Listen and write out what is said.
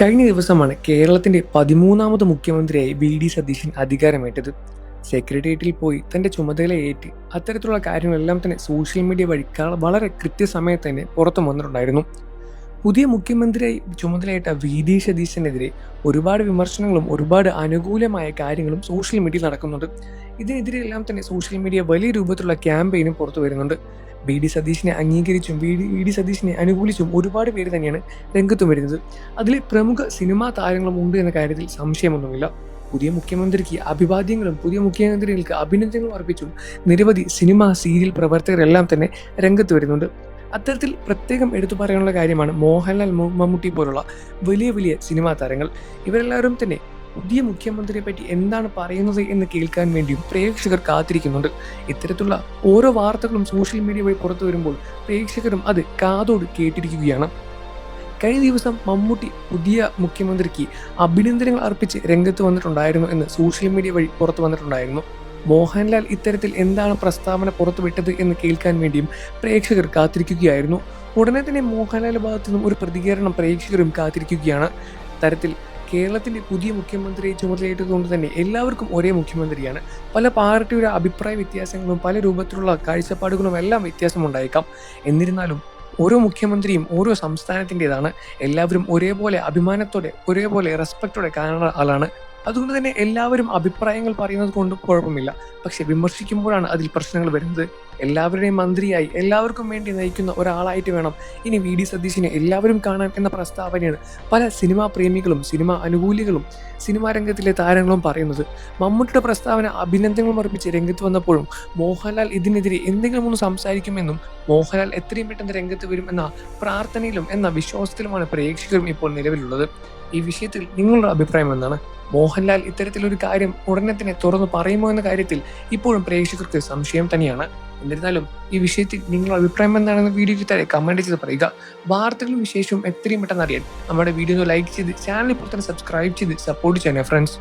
കഴിഞ്ഞ ദിവസമാണ് കേരളത്തിന്റെ 13ാമത് മുഖ്യമന്ത്രിയായി വി.ഡി. സതീശൻ അധികാരമേറ്റത്. സെക്രട്ടേറിയറ്റിൽ പോയി തന്റെ ചുമതലയേറ്റ് അത്തരത്തിലുള്ള കാര്യങ്ങളെല്ലാം തന്നെ സോഷ്യൽ മീഡിയ വഴി വളരെ കൃത്യസമയത്ത് തന്നെ പുറത്തു വന്നിട്ടുണ്ടായിരുന്നു. പുതിയ മുഖ്യമന്ത്രിയായി ചുമതലയേറ്റ വി.ഡി. സതീശനെതിരെ ഒരുപാട് വിമർശനങ്ങളും ഒരുപാട് അനുകൂലമായ കാര്യങ്ങളും സോഷ്യൽ മീഡിയയിൽ നടക്കുന്നുണ്ട്. ഇതിനെതിരെയെല്ലാം തന്നെ സോഷ്യൽ മീഡിയ വലിയ രൂപത്തിലുള്ള ക്യാമ്പയിനും പുറത്തു വരുന്നുണ്ട്. വി.ഡി. സതീശനെ അംഗീകരിച്ചും വി.ഡി. സതീശനെ അനുകൂലിച്ചും ഒരുപാട് പേര് തന്നെയാണ് രംഗത്ത് വരുന്നത്. അതിൽ പ്രമുഖ സിനിമാ താരങ്ങളും ഉണ്ട് എന്ന കാര്യത്തിൽ സംശയമൊന്നുമില്ല. പുതിയ മുഖ്യമന്ത്രിക്ക് അഭിവാദ്യങ്ങളും പുതിയ മുഖ്യമന്ത്രികൾക്ക് അഭിനന്ദനങ്ങളും അർപ്പിച്ചും നിരവധി സിനിമ, സീരിയൽ പ്രവർത്തകരെല്ലാം തന്നെ രംഗത്ത് വരുന്നുണ്ട്. അത്തരത്തിൽ പ്രത്യേകം എടുത്തു പറയാനുള്ള കാര്യമാണ് മോഹൻലാൽ, മമ്മൂട്ടി പോലുള്ള വലിയ വലിയ സിനിമാ താരങ്ങൾ. ഇവരെല്ലാവരും തന്നെ പുതിയ മുഖ്യമന്ത്രിയെ പറ്റി എന്താണ് പറയുന്നത് എന്ന് കേൾക്കാൻ വേണ്ടിയും പ്രേക്ഷകർ കാത്തിരിക്കുന്നുണ്ട്. ഇത്തരത്തിലുള്ള ഓരോ വാർത്തകളും സോഷ്യൽ മീഡിയ വഴി പുറത്തു വരുമ്പോൾ പ്രേക്ഷകരും അത് കാതോട് കേട്ടിരിക്കുകയാണ്. കഴിഞ്ഞ ദിവസം മമ്മൂട്ടി പുതിയ മുഖ്യമന്ത്രിക്ക് അഭിനന്ദനങ്ങൾ അർപ്പിച്ച് രംഗത്ത് വന്നിട്ടുണ്ടായിരുന്നു എന്ന് സോഷ്യൽ മീഡിയ വഴി പുറത്തു വന്നിട്ടുണ്ടായിരുന്നു. മോഹൻലാൽ ഇത്തരത്തിൽ എന്താണ് പ്രസ്താവന പുറത്തുവിട്ടത് എന്ന് കേൾക്കാൻ വേണ്ടിയും പ്രേക്ഷകർ കാത്തിരിക്കുകയായിരുന്നു. ഉടനെ തന്നെ മോഹൻലാൽ ഭാഗത്തു നിന്നും ഒരു പ്രതികരണം പ്രേക്ഷകരും കാത്തിരിക്കുകയാണ്. തരത്തിൽ കേരളത്തിന്റെ പുതിയ മുഖ്യമന്ത്രിയെ ചുമതലയേറ്റതുകൊണ്ട് തന്നെ എല്ലാവർക്കും ഒരേ മുഖ്യമന്ത്രിയാണ്. പല പാർട്ടിയുടെ അഭിപ്രായ വ്യത്യാസങ്ങളും പല രൂപത്തിലുള്ള കാഴ്ചപ്പാടുകളും എല്ലാം വ്യത്യാസമുണ്ടായേക്കാം. എന്നിരുന്നാലും ഓരോ മുഖ്യമന്ത്രിയും ഓരോ സംസ്ഥാനത്തിൻ്റെതാണ്. എല്ലാവരും ഒരേപോലെ അഭിമാനത്തോടെ ഒരേപോലെ റെസ്പെക്റ്റോടെ കാണുന്ന ആളാണ്. അതുകൊണ്ട് തന്നെ എല്ലാവരും അഭിപ്രായങ്ങൾ പറയുന്നത് കൊണ്ട് കുഴപ്പമില്ല. പക്ഷെ വിമർശിക്കുമ്പോഴാണ് അതിൽ പ്രശ്നങ്ങൾ വരുന്നത്. എല്ലാവരുടെയും മന്ത്രിയായി എല്ലാവർക്കും വേണ്ടി നയിക്കുന്ന ഒരാളായിട്ട് വേണം ഇനി വി.ഡി. സതീശനെ എല്ലാവരും കാണാൻ എന്ന പ്രസ്താവനയാണ് പല സിനിമാ പ്രേമികളും സിനിമാ അനുകൂലികളും സിനിമാ രംഗത്തിലെ താരങ്ങളും പറയുന്നത്. മമ്മൂട്ടിയുടെ പ്രസ്താവന അഭിനന്ദനങ്ങളും അർപ്പിച്ച് രംഗത്ത് വന്നപ്പോഴും മോഹൻലാൽ ഇതിനെതിരെ എന്തെങ്കിലും ഒന്ന് സംസാരിക്കുമെന്നും മോഹൻലാൽ എത്രയും പെട്ടെന്ന് രംഗത്ത് വരും എന്ന പ്രാർത്ഥനയിലും എന്ന വിശ്വാസത്തിലുമാണ് പ്രേക്ഷകരും ഇപ്പോൾ നിലവിലുള്ളത്. ഈ വിഷയത്തിൽ നിങ്ങളുടെ അഭിപ്രായം എന്താണ്? മോഹൻലാൽ ഇത്തരത്തിലൊരു കാര്യം ഉടനെ തന്നെ തുറന്നു പറയുമോ എന്ന കാര്യത്തിൽ ഇപ്പോഴും പ്രേക്ഷകർക്ക് സംശയം തന്നെയാണ്. എന്നിരുന്നാലും ഈ വിഷയത്തിൽ നിങ്ങളുടെ അഭിപ്രായം എന്താണെന്ന് വീഡിയോയ്ക്ക് താഴെ കമന്റ് ചെയ്ത് പറയുക. വാർത്തകളും വിശേഷവും എത്രയും പെട്ടെന്ന് അറിയാൻ നമ്മുടെ വീഡിയോ ലൈക്ക് ചെയ്ത് ചാനൽ ഇപ്പോൾ തന്നെ സബ്സ്ക്രൈബ് ചെയ്ത് സപ്പോർട്ട് ചെയ്യണേ ഫ്രണ്ട്സ്.